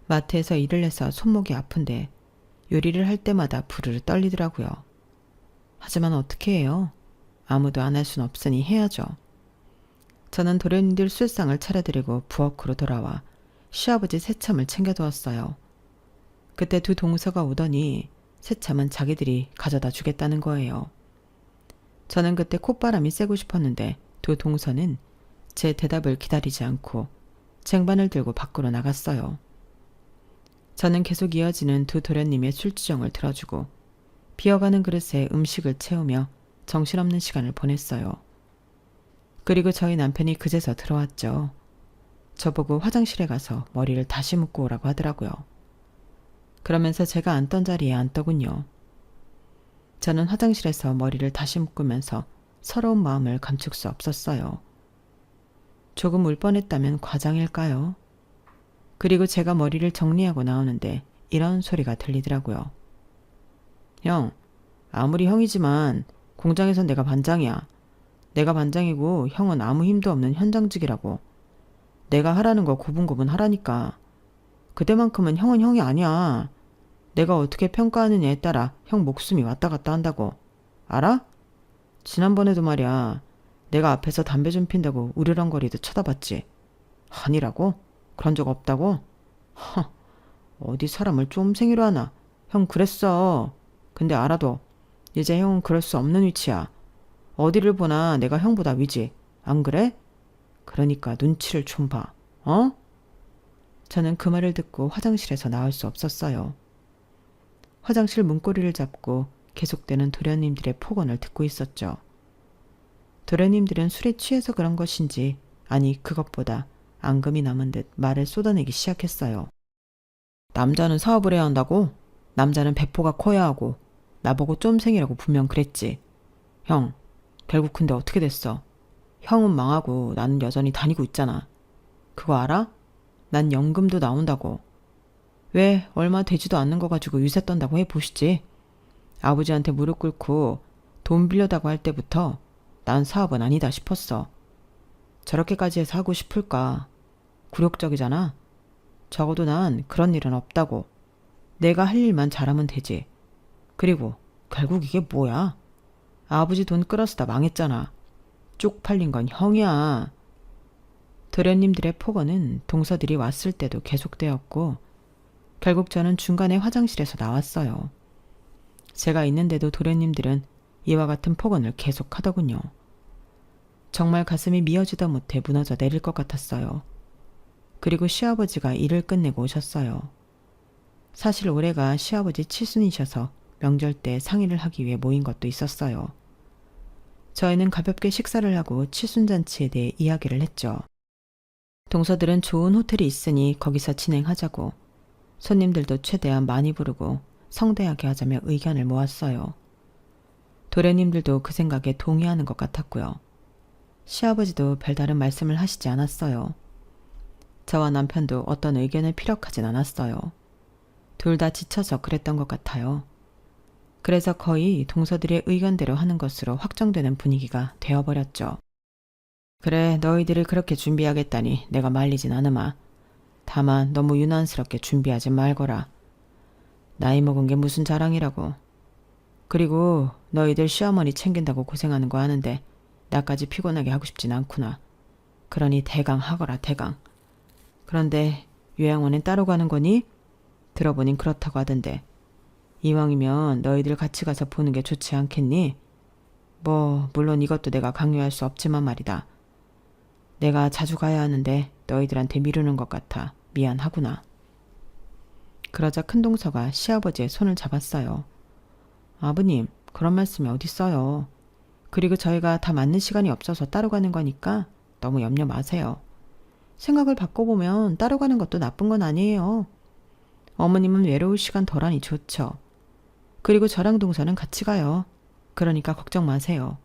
마트에서 일을 해서 손목이 아픈데 요리를 할 때마다 부르르 떨리더라고요. 하지만 어떻게 해요? 아무도 안 할 순 없으니 해야죠. 저는 도련님들 술상을 차려드리고 부엌으로 돌아와 시아버지 새참을 챙겨두었어요. 그때 두 동서가 오더니 새참은 자기들이 가져다 주겠다는 거예요. 저는 그때 콧바람이 쐬고 싶었는데 두 동서는 제 대답을 기다리지 않고 쟁반을 들고 밖으로 나갔어요. 저는 계속 이어지는 두 도련님의 술주정을 들어주고 비어가는 그릇에 음식을 채우며 정신없는 시간을 보냈어요. 그리고 저희 남편이 그제서 들어왔죠. 저보고 화장실에 가서 머리를 다시 묶고 오라고 하더라고요. 그러면서 제가 앉던 자리에 앉더군요. 저는 화장실에서 머리를 다시 묶으면서 서러운 마음을 감출 수 없었어요. 조금 울 뻔했다면 과장일까요? 그리고 제가 머리를 정리하고 나오는데 이런 소리가 들리더라고요. 형, 아무리 형이지만 공장에선 내가 반장이야. 내가 반장이고 형은 아무 힘도 없는 현장직이라고. 내가 하라는 거 고분고분 하라니까. 그때만큼은 형은 형이 아니야. 내가 어떻게 평가하느냐에 따라 형 목숨이 왔다 갔다 한다고. 알아? 지난번에도 말이야. 내가 앞에서 담배 좀 핀다고 우르렁거리듯 쳐다봤지. 아니라고? 그런 적 없다고? 허, 어디 사람을 쫌생이로 하나. 형 그랬어. 근데 알아도 이제 형은 그럴 수 없는 위치야. 어디를 보나 내가 형보다 위지. 안 그래? 그러니까 눈치를 좀 봐. 어? 저는 그 말을 듣고 화장실에서 나올 수 없었어요. 화장실 문고리를 잡고 계속되는 도련님들의 폭언을 듣고 있었죠. 도련님들은 술에 취해서 그런 것인지 아니 그것보다 앙금이 남은 듯 말을 쏟아내기 시작했어요. 남자는 사업을 해야 한다고? 남자는 배포가 커야 하고 나보고 쫌생이라고 분명 그랬지. 형, 결국 근데 어떻게 됐어? 형은 망하고 나는 여전히 다니고 있잖아. 그거 알아? 난 연금도 나온다고. 왜 얼마 되지도 않는 거 가지고 유세 떤다고 해보시지. 아버지한테 무릎 꿇고 돈 빌려다고 할 때부터 난 사업은 아니다 싶었어. 저렇게까지 해서 하고 싶을까? 굴욕적이잖아. 적어도 난 그런 일은 없다고. 내가 할 일만 잘하면 되지. 그리고 결국 이게 뭐야? 아버지 돈 끌어쓰다 망했잖아. 쪽팔린 건 형이야. 도련님들의 폭언은 동서들이 왔을 때도 계속되었고 결국 저는 중간에 화장실에서 나왔어요. 제가 있는데도 도련님들은 이와 같은 폭언을 계속하더군요. 정말 가슴이 미어지다 못해 무너져 내릴 것 같았어요. 그리고 시아버지가 일을 끝내고 오셨어요. 사실 올해가 시아버지 칠순이셔서 명절 때 상의를 하기 위해 모인 것도 있었어요. 저희는 가볍게 식사를 하고 칠순잔치에 대해 이야기를 했죠. 동서들은 좋은 호텔이 있으니 거기서 진행하자고, 손님들도 최대한 많이 부르고 성대하게 하자며 의견을 모았어요. 도련님들도 그 생각에 동의하는 것 같았고요. 시아버지도 별다른 말씀을 하시지 않았어요. 저와 남편도 어떤 의견을 피력하진 않았어요. 둘 다 지쳐서 그랬던 것 같아요. 그래서 거의 동서들의 의견대로 하는 것으로 확정되는 분위기가 되어버렸죠. 그래, 너희들이 그렇게 준비하겠다니 내가 말리진 않으마. 다만 너무 유난스럽게 준비하지 말거라. 나이 먹은 게 무슨 자랑이라고. 그리고 너희들 시어머니 챙긴다고 고생하는 거 아는데 나까지 피곤하게 하고 싶진 않구나. 그러니 대강 하거라, 대강. 그런데 요양원엔 따로 가는 거니? 들어보닌 그렇다고 하던데. 이왕이면 너희들 같이 가서 보는 게 좋지 않겠니? 뭐 물론 이것도 내가 강요할 수 없지만 말이다. 내가 자주 가야 하는데 너희들한테 미루는 것 같아 미안하구나. 그러자 큰동서가 시아버지의 손을 잡았어요. 아버님, 그런 말씀이 어딨어요. 그리고 저희가 다 맞는 시간이 없어서 따로 가는 거니까 너무 염려 마세요. 생각을 바꿔보면 따로 가는 것도 나쁜 건 아니에요. 어머님은 외로울 시간 덜하니 좋죠. 그리고 저랑 동서는 같이 가요. 그러니까 걱정 마세요.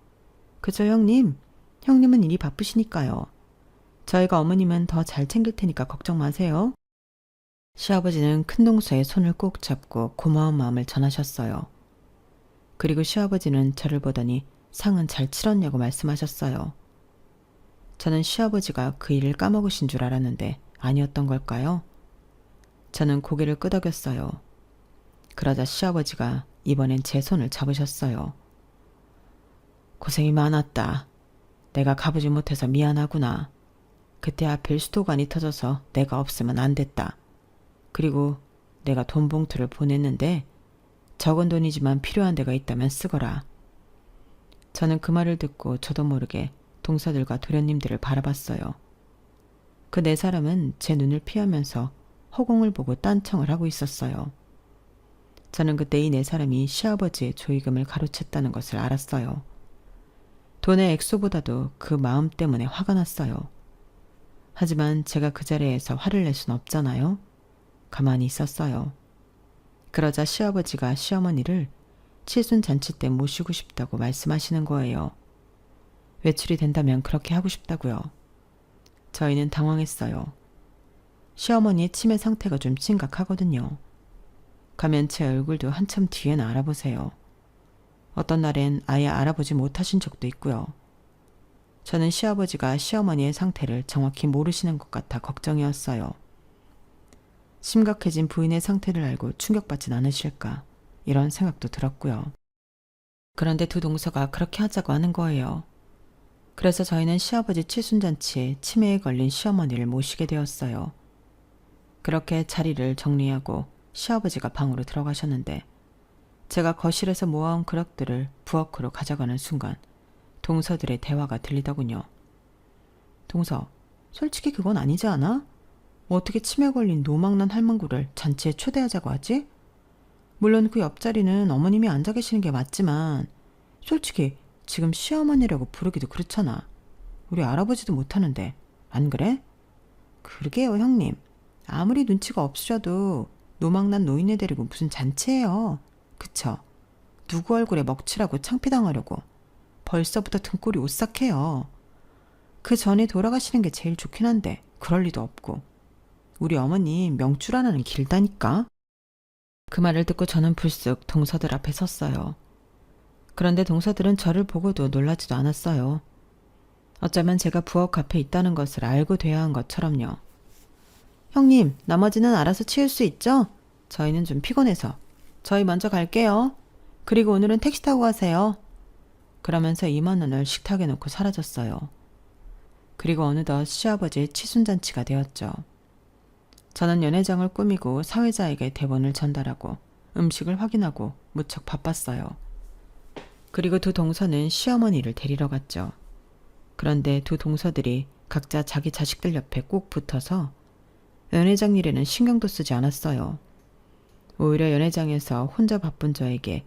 그죠, 형님? 형님은 일이 바쁘시니까요. 저희가 어머님은 더 잘 챙길 테니까 걱정 마세요. 시아버지는 큰동서의 손을 꼭 잡고 고마운 마음을 전하셨어요. 그리고 시아버지는 저를 보더니 상은 잘 치렀냐고 말씀하셨어요. 저는 시아버지가 그 일을 까먹으신 줄 알았는데 아니었던 걸까요? 저는 고개를 끄덕였어요. 그러자 시아버지가 이번엔 제 손을 잡으셨어요. 고생이 많았다. 내가 가보지 못해서 미안하구나. 그때 하필 수도관이 터져서 내가 없으면 안 됐다. 그리고 내가 돈 봉투를 보냈는데 적은 돈이지만 필요한 데가 있다면 쓰거라. 저는 그 말을 듣고 저도 모르게 동서들과 도련님들을 바라봤어요. 그 네 사람은 제 눈을 피하면서 허공을 보고 딴청을 하고 있었어요. 저는 그때 이 네 사람이 시아버지의 조의금을 가로챘다는 것을 알았어요. 돈의 액수보다도 그 마음 때문에 화가 났어요. 하지만 제가 그 자리에서 화를 낼 순 없잖아요. 가만히 있었어요. 그러자 시아버지가 시어머니를 칠순잔치 때 모시고 싶다고 말씀하시는 거예요. 외출이 된다면 그렇게 하고 싶다고요. 저희는 당황했어요. 시어머니의 치매 상태가 좀 심각하거든요. 가면 제 얼굴도 한참 뒤에는 알아보세요. 어떤 날엔 아예 알아보지 못하신 적도 있고요. 저는 시아버지가 시어머니의 상태를 정확히 모르시는 것 같아 걱정이었어요. 심각해진 부인의 상태를 알고 충격받진 않으실까 이런 생각도 들었고요. 그런데 두 동서가 그렇게 하자고 하는 거예요. 그래서 저희는 시아버지 칠순잔치에 치매에 걸린 시어머니를 모시게 되었어요. 그렇게 자리를 정리하고 시아버지가 방으로 들어가셨는데 제가 거실에서 모아온 그릇들을 부엌으로 가져가는 순간 동서들의 대화가 들리더군요. 동서, 솔직히 그건 아니지 않아? 어떻게 치매 걸린 노망난 할망구를 잔치에 초대하자고 하지? 물론 그 옆자리는 어머님이 앉아 계시는 게 맞지만 솔직히 지금 시어머니라고 부르기도 그렇잖아. 우리 알아보지도 못하는데 안 그래? 그러게요 형님. 아무리 눈치가 없으셔도 노망난 노인네 데리고 무슨 잔치예요. 그쵸? 누구 얼굴에 먹칠하고 창피당하려고 벌써부터 등골이 오싹해요. 그 전에 돌아가시는 게 제일 좋긴 한데 그럴 리도 없고 우리 어머님 명줄 하나는 길다니까. 그 말을 듣고 저는 불쑥 동서들 앞에 섰어요. 그런데 동서들은 저를 보고도 놀라지도 않았어요. 어쩌면 제가 부엌 앞에 있다는 것을 알고 돼야 한 것처럼요. 형님, 나머지는 알아서 치울 수 있죠? 저희는 좀 피곤해서. 저희 먼저 갈게요. 그리고 오늘은 택시 타고 가세요. 그러면서 2만 원을 식탁에 놓고 사라졌어요. 그리고 어느덧 시아버지의 칠순잔치가 되었죠. 저는 연회장을 꾸미고 사회자에게 대본을 전달하고 음식을 확인하고 무척 바빴어요. 그리고 두 동서는 시어머니를 데리러 갔죠. 그런데 두 동서들이 각자 자기 자식들 옆에 꼭 붙어서 연회장 일에는 신경도 쓰지 않았어요. 오히려 연회장에서 혼자 바쁜 저에게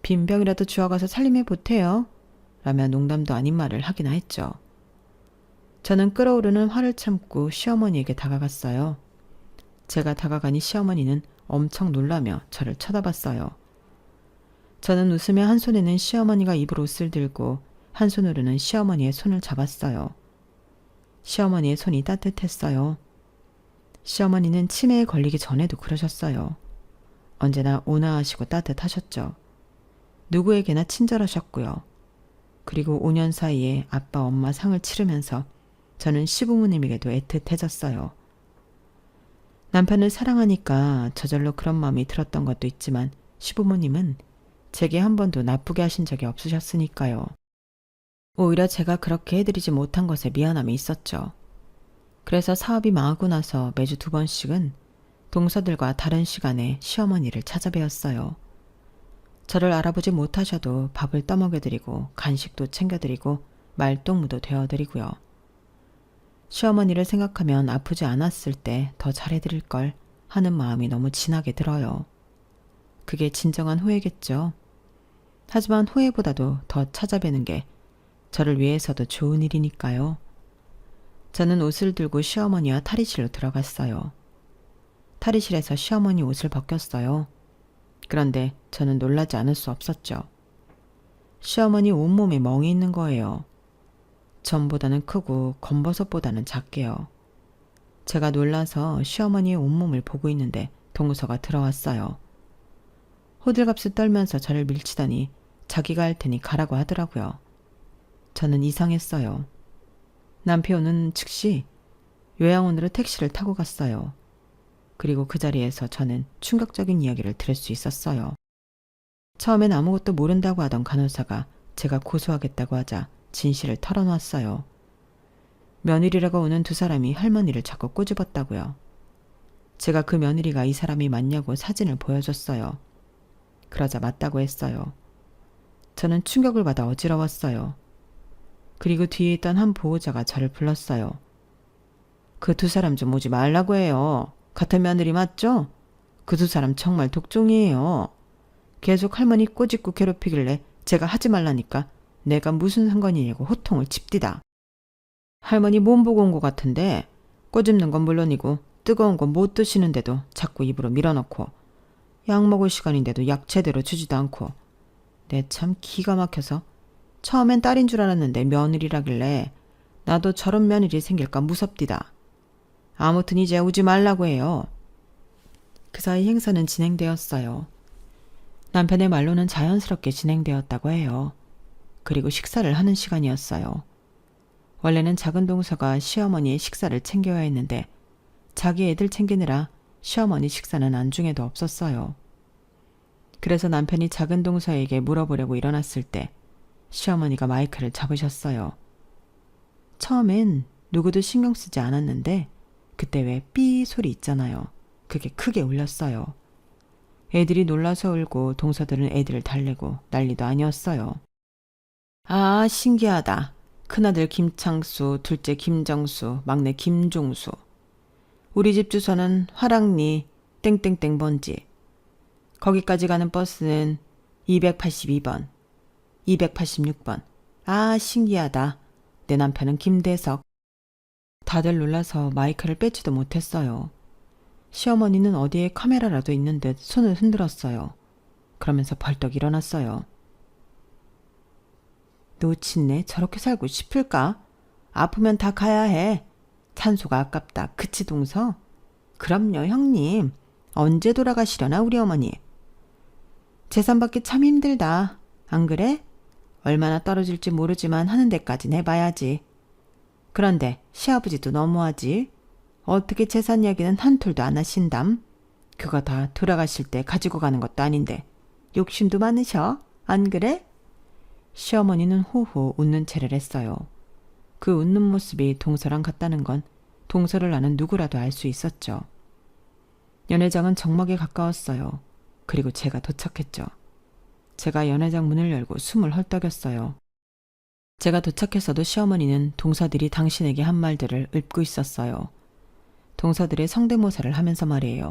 빈병이라도 주워가서 살림해 보태요 라며 농담도 아닌 말을 하기나 했죠. 저는 끓어오르는 화를 참고 시어머니에게 다가갔어요. 제가 다가가니 시어머니는 엄청 놀라며 저를 쳐다봤어요. 저는 웃으며 한 손에는 시어머니가 입을 옷을 들고 한 손으로는 시어머니의 손을 잡았어요. 시어머니의 손이 따뜻했어요. 시어머니는 치매에 걸리기 전에도 그러셨어요. 언제나 온화하시고 따뜻하셨죠. 누구에게나 친절하셨고요. 그리고 5년 사이에 아빠 엄마 상을 치르면서 저는 시부모님에게도 애틋해졌어요. 남편을 사랑하니까 저절로 그런 마음이 들었던 것도 있지만 시부모님은 제게 한 번도 나쁘게 하신 적이 없으셨으니까요. 오히려 제가 그렇게 해드리지 못한 것에 미안함이 있었죠. 그래서 사업이 망하고 나서 매주 2번씩은 동서들과 다른 시간에 시어머니를 찾아뵈었어요. 저를 알아보지 못하셔도 밥을 떠먹여드리고 간식도 챙겨드리고 말동무도 되어드리고요. 시어머니를 생각하면 아프지 않았을 때 더 잘해드릴 걸 하는 마음이 너무 진하게 들어요. 그게 진정한 후회겠죠. 하지만 후회보다도 더 찾아뵈는 게 저를 위해서도 좋은 일이니까요. 저는 옷을 들고 시어머니와 탈의실로 들어갔어요. 탈의실에서 시어머니 옷을 벗겼어요. 그런데 저는 놀라지 않을 수 없었죠. 시어머니 온몸에 멍이 있는 거예요. 전보다는 크고 검버섯보다는 작게요. 제가 놀라서 시어머니의 온몸을 보고 있는데 동서가 들어왔어요. 호들갑을 떨면서 저를 밀치더니 자기가 할 테니 가라고 하더라고요. 저는 이상했어요. 남편은 즉시 요양원으로 택시를 타고 갔어요. 그리고 그 자리에서 저는 충격적인 이야기를 들을 수 있었어요. 처음엔 아무것도 모른다고 하던 간호사가 제가 고소하겠다고 하자 진실을 털어놨어요. 며느리라고 오는 두 사람이 할머니를 자꾸 꼬집었다고요. 제가 그 며느리가 이 사람이 맞냐고 사진을 보여줬어요. 그러자 맞다고 했어요. 저는 충격을 받아 어지러웠어요. 그리고 뒤에 있던 한 보호자가 저를 불렀어요. 그 두 사람 좀 오지 말라고 해요. 같은 며느리 맞죠? 그 두 사람 정말 독종이에요. 계속 할머니 꼬집고 괴롭히길래 제가 하지 말라니까 내가 무슨 상관이냐고 호통을 칩디다. 할머니 몸 보고 온 것 같은데 꼬집는 건 물론이고 뜨거운 건 못 드시는데도 자꾸 입으로 밀어넣고 약 먹을 시간인데도 약 제대로 주지도 않고 내 참 기가 막혀서 처음엔 딸인 줄 알았는데 며느리라길래 나도 저런 며느리 생길까 무섭디다. 아무튼 이제 오지 말라고 해요. 그 사이 행사는 진행되었어요. 남편의 말로는 자연스럽게 진행되었다고 해요. 그리고 식사를 하는 시간이었어요. 원래는 작은 동서가 시어머니의 식사를 챙겨야 했는데 자기 애들 챙기느라 시어머니 식사는 안중에도 없었어요. 그래서 남편이 작은 동서에게 물어보려고 일어났을 때 시어머니가 마이크를 잡으셨어요. 처음엔 누구도 신경 쓰지 않았는데 그때 왜 삐 소리 있잖아요. 그게 크게 울렸어요. 애들이 놀라서 울고 동서들은 애들을 달래고 난리도 아니었어요. 아, 신기하다. 큰아들 김창수, 둘째 김정수, 막내 김종수. 우리 집 주소는 화랑리 땡땡땡 번지. 거기까지 가는 버스는 282번, 286번. 아, 신기하다. 내 남편은 김대석. 다들 놀라서 마이크를 빼지도 못했어요. 시어머니는 어디에 카메라라도 있는 듯 손을 흔들었어요. 그러면서 벌떡 일어났어요. 노친네 저렇게 살고 싶을까? 아프면 다 가야 해. 산소가 아깝다. 그치 동서? 그럼요 형님. 언제 돌아가시려나 우리 어머니. 재산 받기 참 힘들다. 안 그래? 얼마나 떨어질지 모르지만 하는 데까진 해봐야지. 그런데 시아버지도 너무하지. 어떻게 재산 이야기는 한 톨도 안 하신담? 그거 다 돌아가실 때 가지고 가는 것도 아닌데 욕심도 많으셔. 안 그래? 시어머니는 호호 웃는 채를 했어요. 그 웃는 모습이 동서랑 같다는 건 동서를 아는 누구라도 알 수 있었죠. 연회장은 정막에 가까웠어요. 그리고 제가 도착했죠. 제가 연회장 문을 열고 숨을 헐떡였어요. 제가 도착했어도 시어머니는 동서들이 당신에게 한 말들을 읊고 있었어요. 동서들의 성대모사를 하면서 말이에요.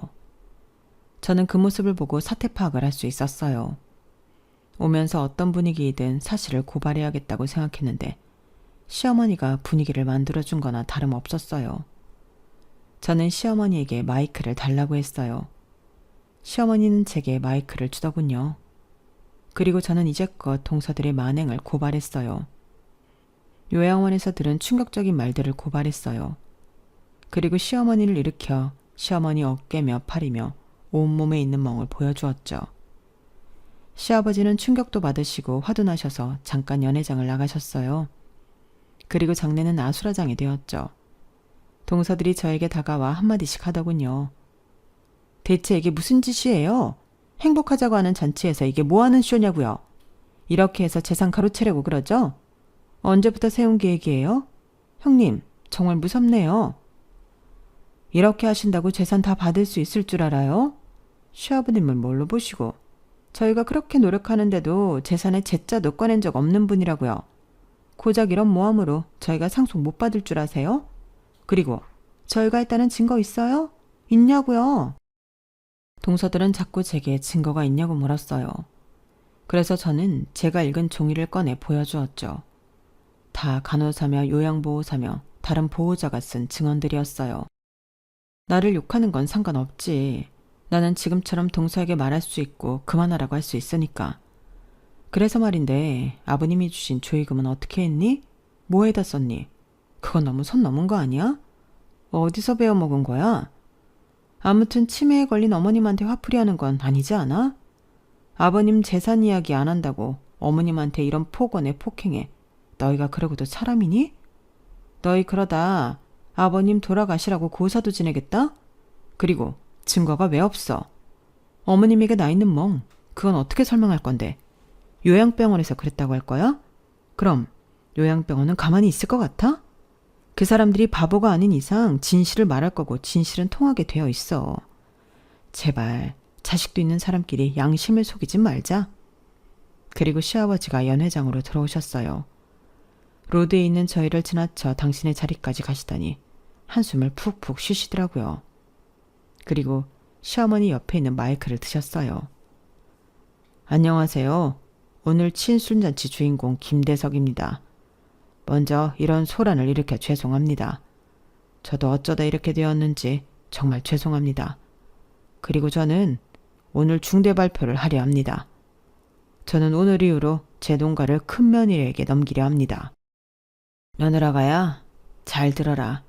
저는 그 모습을 보고 사태 파악을 할 수 있었어요. 오면서 어떤 분위기이든 사실을 고발해야겠다고 생각했는데 시어머니가 분위기를 만들어준 거나 다름없었어요. 저는 시어머니에게 마이크를 달라고 했어요. 시어머니는 제게 마이크를 주더군요. 그리고 저는 이제껏 동서들의 만행을 고발했어요. 요양원에서 들은 충격적인 말들을 고발했어요. 그리고 시어머니를 일으켜 시어머니 어깨며 팔이며 온몸에 있는 멍을 보여주었죠. 시아버지는 충격도 받으시고 화도 나셔서 잠깐 연회장을 나가셨어요. 그리고 장례는 아수라장이 되었죠. 동서들이 저에게 다가와 한마디씩 하더군요. 대체 이게 무슨 짓이에요? 행복하자고 하는 잔치에서 이게 뭐하는 쇼냐고요? 이렇게 해서 재산 가로채려고 그러죠? 언제부터 세운 계획이에요? 형님, 정말 무섭네요. 이렇게 하신다고 재산 다 받을 수 있을 줄 알아요? 시아버님을 뭘로 보시고 저희가 그렇게 노력하는데도 재산에 제자도 꺼낸 적 없는 분이라고요. 고작 이런 모함으로 저희가 상속 못 받을 줄 아세요? 그리고 저희가 했다는 증거 있어요? 있냐고요? 동서들은 자꾸 제게 증거가 있냐고 물었어요. 그래서 저는 제가 읽은 종이를 꺼내 보여주었죠. 다 간호사며 요양보호사며 다른 보호자가 쓴 증언들이었어요. 나를 욕하는 건 상관없지. 나는 지금처럼 동서에게 말할 수 있고 그만하라고 할 수 있으니까. 그래서 말인데 아버님이 주신 조의금은 어떻게 했니? 뭐에다 썼니? 그건 너무 선 넘은 거 아니야? 어디서 배워먹은 거야? 아무튼 치매에 걸린 어머님한테 화풀이하는 건 아니지 않아? 아버님 재산 이야기 안 한다고 어머님한테 이런 폭언에 폭행해. 너희가 그러고도 사람이니? 너희 그러다 아버님 돌아가시라고 고사도 지내겠다? 그리고 증거가 왜 없어? 어머님에게 나 있는 멍, 그건 어떻게 설명할 건데? 요양병원에서 그랬다고 할 거야? 그럼 요양병원은 가만히 있을 것 같아? 그 사람들이 바보가 아닌 이상 진실을 말할 거고 진실은 통하게 되어 있어. 제발 자식도 있는 사람끼리 양심을 속이지 말자. 그리고 시아버지가 연회장으로 들어오셨어요. 로드에 있는 저희를 지나쳐 당신의 자리까지 가시다니 한숨을 푹푹 쉬시더라고요. 그리고 시어머니 옆에 있는 마이크를 드셨어요. 안녕하세요. 오늘 친순잔치 주인공 김대석입니다. 먼저 이런 소란을 일으켜 죄송합니다. 저도 어쩌다 이렇게 되었는지 정말 죄송합니다. 그리고 저는 오늘 중대 발표를 하려 합니다. 저는 오늘 이후로 제 농가를 큰 며느리에게 넘기려 합니다. 며느라가야, 잘 들어라.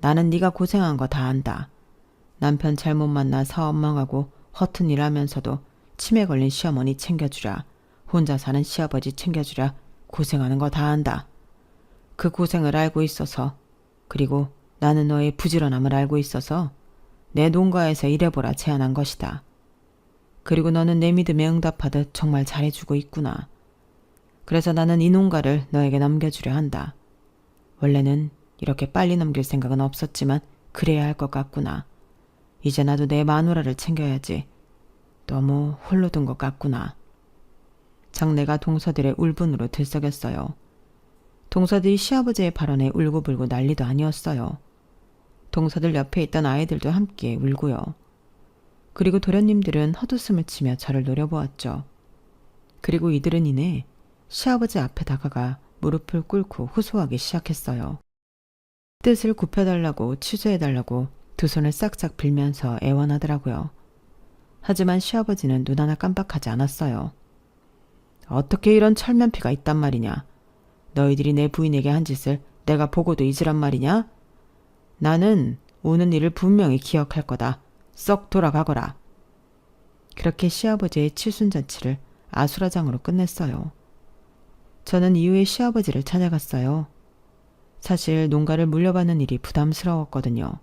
나는 네가 고생한 거 다 안다. 남편 잘못 만나 사업 망하고 허튼 일 하면서도 치매 걸린 시어머니 챙겨주랴. 혼자 사는 시아버지 챙겨주랴. 고생하는 거 다 안다. 그 고생을 알고 있어서, 그리고 나는 너의 부지런함을 알고 있어서 내 농가에서 일해보라 제안한 것이다. 그리고 너는 내 믿음에 응답하듯 정말 잘해주고 있구나. 그래서 나는 이 농가를 너에게 넘겨주려 한다. 원래는 이렇게 빨리 넘길 생각은 없었지만 그래야 할 것 같구나. 이제 나도 내 마누라를 챙겨야지. 너무 홀로 둔 것 같구나. 장내가 동서들의 울분으로 들썩였어요. 동서들이 시아버지의 발언에 울고불고 난리도 아니었어요. 동서들 옆에 있던 아이들도 함께 울고요. 그리고 도련님들은 헛웃음을 치며 저를 노려보았죠. 그리고 이들은 이내 시아버지 앞에 다가가 무릎을 꿇고 호소하기 시작했어요. 뜻을 굽혀달라고 취소해달라고 두 손을 싹싹 빌면서 애원하더라고요. 하지만 시아버지는 눈 하나 깜빡하지 않았어요. 어떻게 이런 철면피가 있단 말이냐. 너희들이 내 부인에게 한 짓을 내가 보고도 잊으란 말이냐? 나는 오는 일을 분명히 기억할 거다. 썩 돌아가거라. 그렇게 시아버지의 칠순잔치를 아수라장으로 끝냈어요. 저는 이후에 시아버지를 찾아갔어요. 사실 농가를 물려받는 일이 부담스러웠거든요.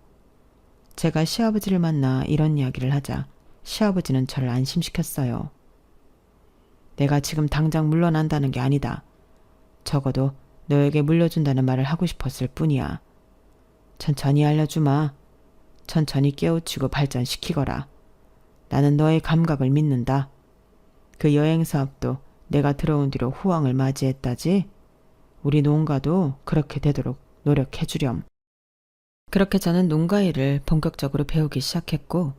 제가 시아버지를 만나 이런 이야기를 하자 시아버지는 저를 안심시켰어요. 내가 지금 당장 물러난다는 게 아니다. 적어도 너에게 물려준다는 말을 하고 싶었을 뿐이야. 천천히 알려주마. 천천히 깨우치고 발전시키거라. 나는 너의 감각을 믿는다. 그 여행 사업도 내가 들어온 뒤로 호황을 맞이했다지. 우리 농가도 그렇게 되도록 노력해주렴. 그렇게 저는 농가 일을 본격적으로 배우기 시작했고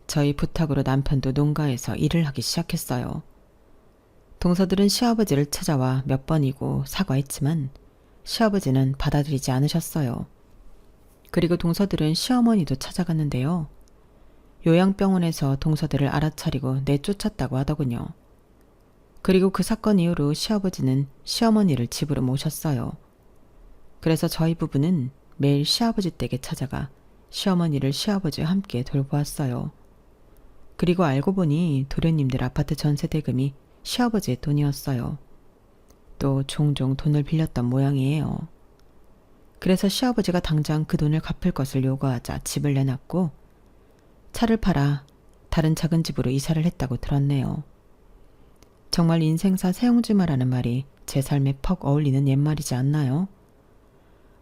저희 부탁으로 남편도 농가에서 일을 하기 시작했어요. 동서들은 시아버지를 찾아와 몇 번이고 사과했지만 시아버지는 받아들이지 않으셨어요. 그리고 동서들은 시어머니도 찾아갔는데요. 요양병원에서 동서들을 알아차리고 내쫓았다고 하더군요. 그리고 그 사건 이후로 시아버지는 시어머니를 집으로 모셨어요. 그래서 저희 부부는 매일 시아버지 댁에 찾아가 시어머니를 시아버지와 함께 돌보았어요. 그리고 알고 보니 도련님들 아파트 전세 대금이 시아버지의 돈이었어요. 또 종종 돈을 빌렸던 모양이에요. 그래서 시아버지가 당장 그 돈을 갚을 것을 요구하자 집을 내놨고 차를 팔아 다른 작은 집으로 이사를 했다고 들었네요. 정말 인생사 세용지마라는 말이 제 삶에 퍽 어울리는 옛말이지 않나요?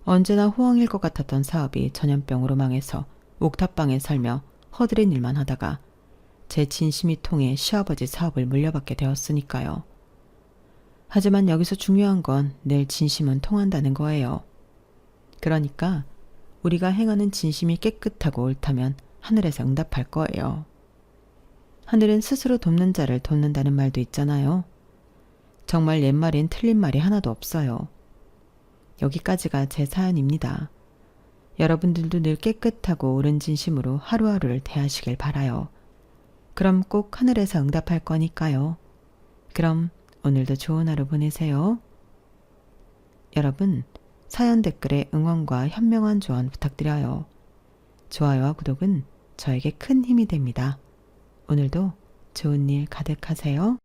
언제나 호황일 것 같았던 사업이 전염병으로 망해서 옥탑방에 살며 허드렛 일만 하다가 제 진심이 통해 시아버지 사업을 물려받게 되었으니까요. 하지만 여기서 중요한 건 늘 진심은 통한다는 거예요. 그러니까 우리가 행하는 진심이 깨끗하고 옳다면 하늘에서 응답할 거예요. 하늘은 스스로 돕는 자를 돕는다는 말도 있잖아요. 정말 옛말엔 틀린 말이 하나도 없어요. 여기까지가 제 사연입니다. 여러분들도 늘 깨끗하고 옳은 진심으로 하루하루를 대하시길 바라요. 그럼 꼭 하늘에서 응답할 거니까요. 그럼 오늘도 좋은 하루 보내세요. 여러분, 사연 댓글에 응원과 현명한 조언 부탁드려요. 좋아요와 구독은 저에게 큰 힘이 됩니다. 오늘도 좋은 일 가득하세요.